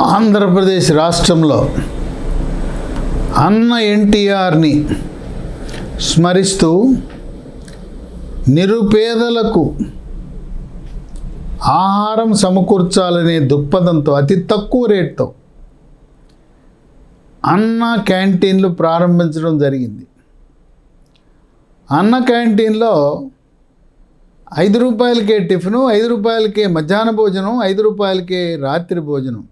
ఆంధ్రప్రదేశ్ రాష్ట్రంలో అన్న ఎన్టీఆర్ని స్మరిస్తూ నిరుపేదలకు ఆహారం సమకూర్చాలనే దృక్పథంతో అతి తక్కువ రేటుతో అన్న క్యాంటీన్లు ప్రారంభించడం జరిగింది. అన్న క్యాంటీన్లో 5 రూపాయలకే టిఫిను, 5 రూపాయలకే మధ్యాహ్న భోజనం, 5 రూపాయలకే రాత్రి భోజనం.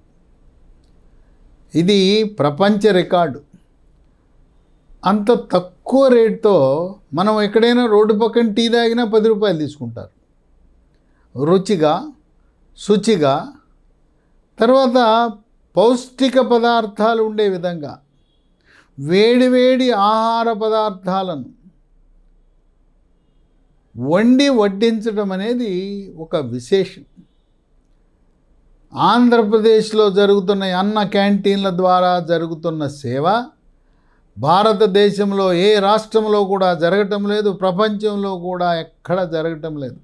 ఇది ప్రపంచ రికార్డు. అంత తక్కువ రేటుతో మనం ఎక్కడైనా రోడ్డు పక్కన టీ తాగినా 10 రూపాయలు తీసుకుంటారు. రుచిగా, శుచిగా, తర్వాత పౌష్టిక పదార్థాలు ఉండే విధంగా వేడివేడి ఆహార పదార్థాలను వండి వడ్డించడం అనేది ఒక విశేషం. ఆంధ్రప్రదేశ్లో జరుగుతున్న అన్న క్యాంటీన్ల ద్వారా జరుగుతున్న సేవ భారతదేశంలో ఏ రాష్ట్రంలో కూడా జరగటం లేదు, ప్రపంచంలో కూడా ఎక్కడ జరగటం లేదు.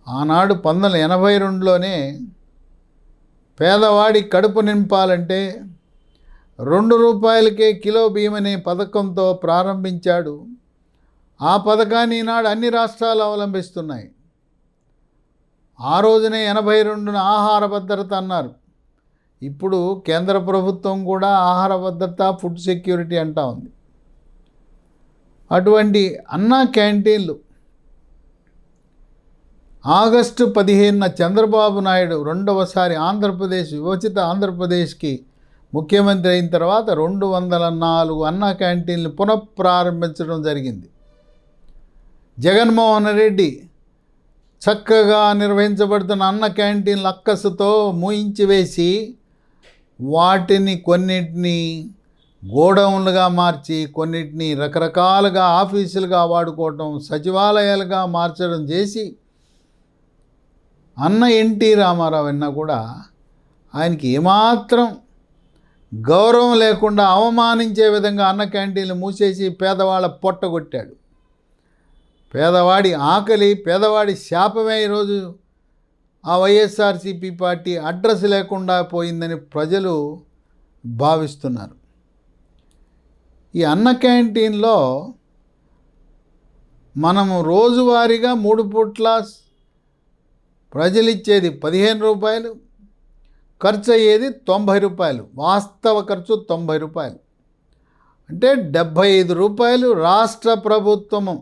ఆనాడు 1982లోనే పేదవాడి కడుపు నింపాలంటే 2 రూపాయలకే కిలో బియ్యం అనే పథకంతో ప్రారంభించాడు. ఆ పథకాన్ని ఈనాడు అన్ని రాష్ట్రాలు అవలంబిస్తున్నాయి. ఆ రోజునే 82న ఆహార భద్రత అన్నారు. ఇప్పుడు కేంద్ర ప్రభుత్వం కూడా ఆహార భద్రత, ఫుడ్ సెక్యూరిటీ అంటా ఉంది. అటువంటి అన్న క్యాంటీన్లు ఆగస్టు 15న చంద్రబాబు నాయుడు రెండవసారి ఆంధ్రప్రదేశ్ విభజిత ఆంధ్రప్రదేశ్కి ముఖ్యమంత్రి అయిన తర్వాత 204 అన్న క్యాంటీన్లు పునఃప్రారంభించడం జరిగింది. జగన్మోహన్ రెడ్డి చక్కగా నిర్వహించబడుతున్న అన్న క్యాంటీన్లు అక్కసుతో మూయించి వేసి కొన్నిటిని గోడౌన్లుగా మార్చి, కొన్నిటిని రకరకాలుగా ఆఫీసులుగా వాడుకోవటం, సచివాలయాలుగా మార్చడం చేసి అన్న ఎన్టీ రామారావు అన్నా కూడా ఆయనకి ఏమాత్రం గౌరవం లేకుండా అవమానించే విధంగా అన్న క్యాంటీన్లు మూసేసి పేదవాళ్ళ పొట్టగొట్టాడు. పేదవాడి ఆకలి, పేదవాడి శాపమే ఈరోజు ఆ వైఎస్ఆర్సీపీ పార్టీ అడ్రస్ లేకుండా పోయిందని ప్రజలు భావిస్తున్నారు. ఈ అన్న క్యాంటీన్లో మనము రోజువారీగా 3 పూట్ల ప్రజలు ఇచ్చేది 15 రూపాయలు, ఖర్చు అయ్యేది 90 రూపాయలు. వాస్తవ ఖర్చు 90 రూపాయలు. అంటే 75 రూపాయలు రాష్ట్ర ప్రభుత్వము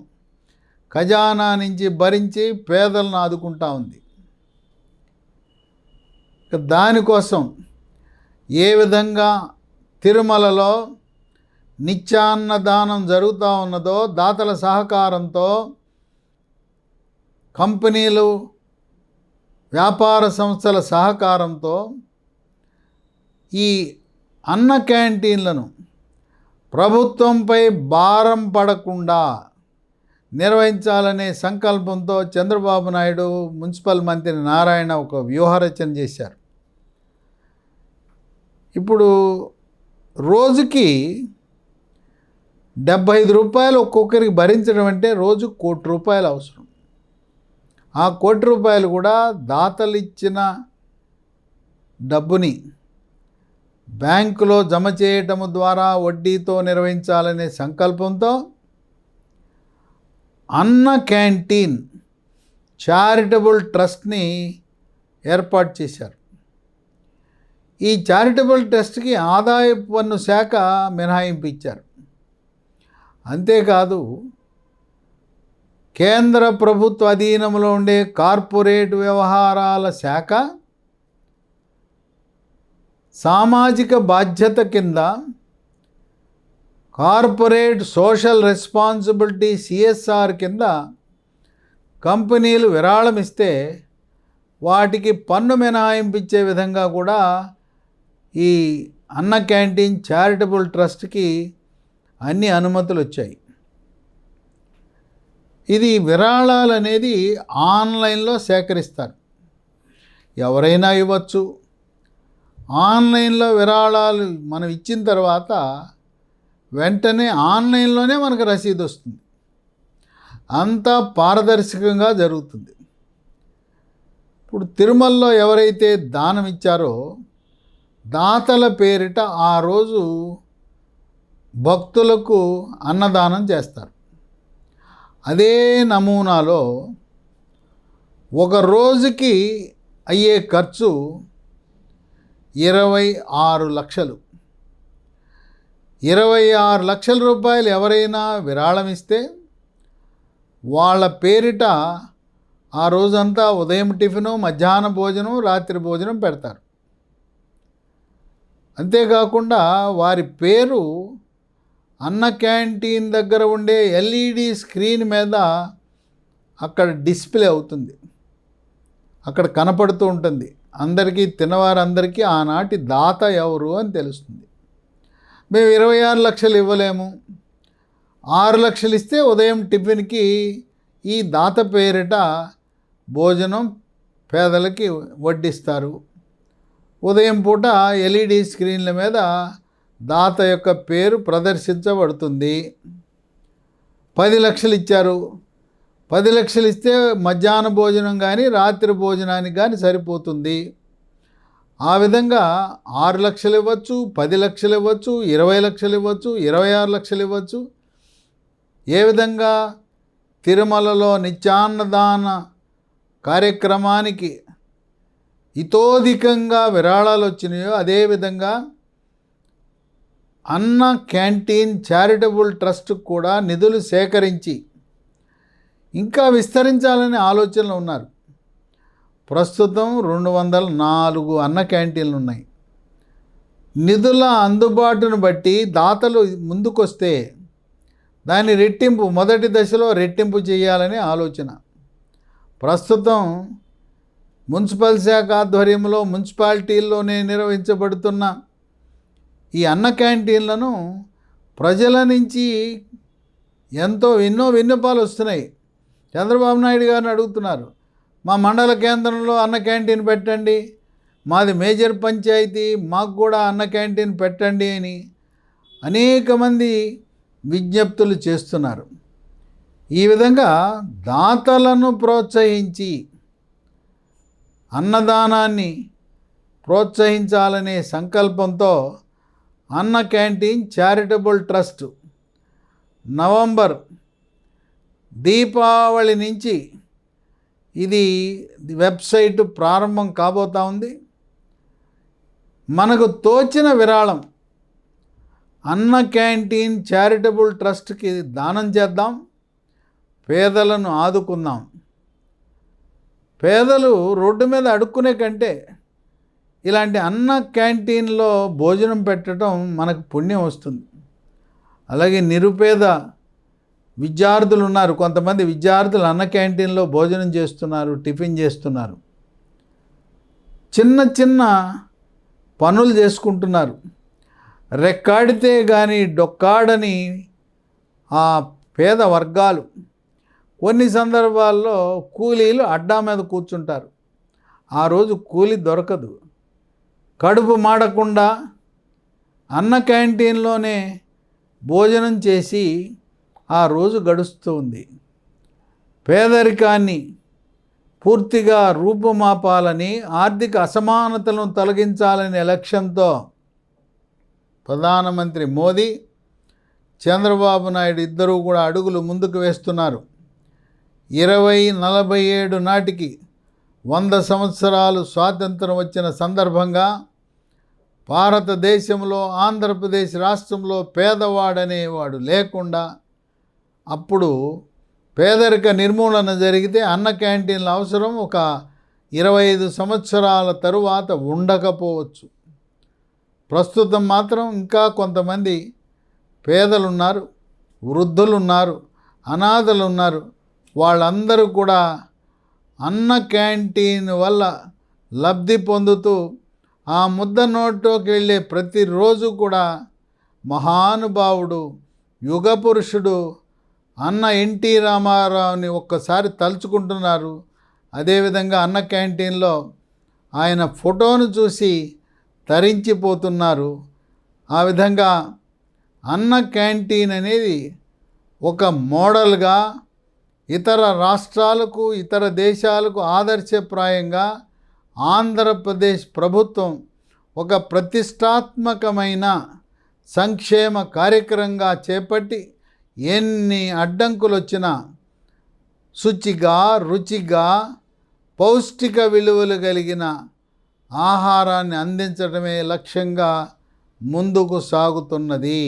ఖజానా నుంచి భరించి పేదలను ఆదుకుంటా ఉంది. దానికోసం ఏ విధంగా తిరుమలలో నిత్యాన్నదానం జరుగుతూ ఉన్నదో దాతల సహకారంతో, కంపెనీలు, వ్యాపార సంస్థల సహకారంతో ఈ అన్న క్యాంటీన్లను ప్రభుత్వంపై భారం పడకుండా నిర్వహించాలనే సంకల్పంతో చంద్రబాబు నాయుడు, మున్సిపల్ మంత్రి నారాయణ ఒక వ్యూహరచన చేశారు. ఇప్పుడు రోజుకి 75 రూపాయలు ఒక్కొక్కరికి భరించడం అంటే రోజు 1 కోటి రూపాయలు అవసరం. ఆ 1 కోటి రూపాయలు కూడా దాతలు ఇచ్చిన డబ్బుని బ్యాంకులో జమ చేయటం ద్వారా వడ్డీతో నిర్వహించాలనే సంకల్పంతో అన్న క్యాంటీన్ చారిటబుల్ ట్రస్ట్ని ఏర్పాటు చేశారు. ఈ చారిటబుల్ ట్రస్ట్కి ఆదాయపు పన్ను శాఖ మినహాయింపు ఇచ్చారు. అంతేకాదు, కేంద్ర ప్రభుత్వ అధీనంలో ఉండే కార్పొరేట్ వ్యవహారాల శాఖ సామాజిక బాధ్యత కింద కార్పొరేట్ సోషల్ రెస్పాన్సిబిలిటీ సిఎస్ఆర్ కింద కంపెనీలు విరాళం ఇస్తే వాటికి పన్ను మినహాయింపు ఇచ్చే విధంగా కూడా ఈ అన్న క్యాంటీన్ చారిటబుల్ ట్రస్ట్కి అన్ని అనుమతులు వచ్చాయి. ఇది విరాళాలు అనేది ఆన్లైన్లో సేకరిస్తారు. ఎవరైనా ఇవ్వచ్చు. ఆన్లైన్లో విరాళాలు మనం ఇచ్చిన తర్వాత వెంటనే ఆన్లైన్లోనే మనకు రసీదు వస్తుంది. అంతా పారదర్శకంగా జరుగుతుంది. ఇప్పుడు తిరుమలలో ఎవరైతే దానం ఇచ్చారో దాతల పేరిట ఆ రోజు భక్తులకు అన్నదానం చేస్తారు. అదే నమూనాలో ఒక రోజుకి అయ్యే ఖర్చు 26 లక్షలు. 26 లక్షల రూపాయలు ఎవరైనా విరాళం ఇస్తే వాళ్ళ పేరిట ఆ రోజంతా ఉదయం టిఫిను, మధ్యాహ్న భోజనం, రాత్రి భోజనం పెడతారు. అంతేకాకుండా వారి పేరు అన్న క్యాంటీన్ దగ్గర ఉండే ఎల్ఈడి స్క్రీన్ మీద అక్కడ డిస్ప్లే అవుతుంది, అక్కడ కనపడుతూ ఉంటుంది. అందరికీ తినవారందరికీ ఆనాటి దాత ఎవరు అని తెలుస్తుంది. మేము 26 లక్షలు ఇవ్వలేము, 6 లక్షలు ఇస్తే ఉదయం టిఫిన్కి ఈ దాత పేరిట భోజనం పేదలకి వడ్డిస్తారు. ఉదయం పూట ఎల్ఈడి స్క్రీన్ల మీద దాత యొక్క పేరు ప్రదర్శించబడుతుంది. 10 లక్షలు ఇచ్చారు, 10 లక్షలు ఇస్తే మధ్యాహ్న భోజనం కానీ రాత్రి భోజనానికి కానీ సరిపోతుంది. ఆ విధంగా 6 లక్షలు ఇవ్వచ్చు, 10 లక్షలు ఇవ్వచ్చు, 20 లక్షలు ఇవ్వచ్చు, 26 లక్షలు ఇవ్వచ్చు. ఏ విధంగా తిరుమలలో నిత్యాన్నదాన కార్యక్రమానికి ఇతోధికంగా విరాళాలు వచ్చినాయో అదేవిధంగా అన్న క్యాంటీన్ చారిటబుల్ ట్రస్ట్ కూడా నిధులు సేకరించి ఇంకా విస్తరించాలనే ఆలోచనలు ఉన్నారు. ప్రస్తుతం 204 అన్న క్యాంటీన్లు ఉన్నాయి. నిధుల అందుబాటును బట్టి దాతలు ముందుకొస్తే దాన్ని రెట్టింపు, మొదటి దశలో రెట్టింపు చేయాలనే ఆలోచన. ప్రస్తుతం మున్సిపల్ శాఖ ఆధ్వర్యంలో మున్సిపాలిటీల్లోనే నిర్వహించబడుతున్న ఈ అన్న క్యాంటీన్లను ప్రజల నుంచి ఎన్నో విన్నపాలు వస్తున్నాయి. చంద్రబాబు నాయుడు గారిని అడుగుతున్నారు, మా మండల కేంద్రంలో అన్న క్యాంటీన్ పెట్టండి, మాది మేజర్ పంచాయతీ, మాకు కూడా అన్న క్యాంటీన్ పెట్టండి అని అనేక మంది విజ్ఞప్తులు చేస్తున్నారు. ఈ విధంగా దాతలను ప్రోత్సహించి అన్నదానాన్ని ప్రోత్సహించాలనే సంకల్పంతో అన్న canteen charitable trust November Deepavali నుంచి ఇది వెబ్సైట్ ప్రారంభం కాబోతా ఉంది. మనకు తోచిన విరాళం అన్న క్యాంటీన్ చారిటబుల్ ట్రస్ట్కి దానం చేద్దాం, పేదలను ఆదుకుందాం. పేదలు రోడ్డు మీద అడుక్కునే కంటే ఇలాంటి అన్న క్యాంటీన్లో భోజనం పెట్టడం మనకు పుణ్యం వస్తుంది. అలాగే నిరుపేద విద్యార్థులు ఉన్నారు, కొంతమంది విద్యార్థులు అన్న క్యాంటీన్లో భోజనం చేస్తున్నారు, టిఫిన్ చేస్తున్నారు, చిన్న చిన్న పనులు చేసుకుంటున్నారు. రెక్కాడితే కానీ డొక్కాడని ఆ పేద వర్గాలు కొన్ని సందర్భాల్లో కూలీలు అడ్డా మీద కూర్చుంటారు. ఆ రోజు కూలీ దొరకదు. కడుపు మాడకుండా అన్న క్యాంటీన్లోనే భోజనం చేసి ఆ రోజు గడుస్తూ ఉంది. పేదరికాన్ని పూర్తిగా రూపుమాపాలని, ఆర్థిక అసమానతలను తొలగించాలనే లక్ష్యంతో ప్రధానమంత్రి మోదీ, చంద్రబాబు నాయుడు ఇద్దరూ కూడా అడుగులు ముందుకు వేస్తున్నారు. 2047 నాటికి 100 సంవత్సరాలు స్వాతంత్రం వచ్చిన సందర్భంగా భారతదేశంలో ఆంధ్రప్రదేశ్ రాష్ట్రంలో పేదవాడనేవాడు లేకుండా, అప్పుడు పేదరిక నిర్మూలన జరిగితే అన్న క్యాంటీన్ల అవసరం ఒక 25 సంవత్సరాల తరువాత ఉండకపోవచ్చు. ప్రస్తుతం మాత్రం ఇంకా కొంతమంది పేదలున్నారు, వృద్ధులున్నారు, అనాథలున్నారు. వాళ్ళందరూ కూడా అన్న క్యాంటీన్ వల్ల లబ్ధి పొందుతూ ఆ ముద్ద నోట్లోకి వెళ్ళే ప్రతిరోజు కూడా మహానుభావుడు, యుగ పురుషుడు అన్న ఎన్టీ రామారావుని ఒక్కసారి తలుచుకుంటున్నారు. అదేవిధంగా అన్న క్యాంటీన్లో ఆయన ఫోటోను చూసి తరించిపోతున్నారు. ఆ విధంగా అన్న క్యాంటీన్ అనేది ఒక మోడల్గా ఇతర రాష్ట్రాలకు, ఇతర దేశాలకు ఆదర్శప్రాయంగా ఆంధ్రప్రదేశ్ ప్రభుత్వం ఒక ప్రతిష్టాత్మకమైన సంక్షేమ కార్యక్రమంగా చేపట్టి ఎన్ని అడ్డంకులు వచ్చినా శుచిగా, రుచిగా, పౌష్టిక విలువలు కలిగిన ఆహారాన్ని అందించడమే లక్ష్యంగా ముందుకు సాగుతున్నది.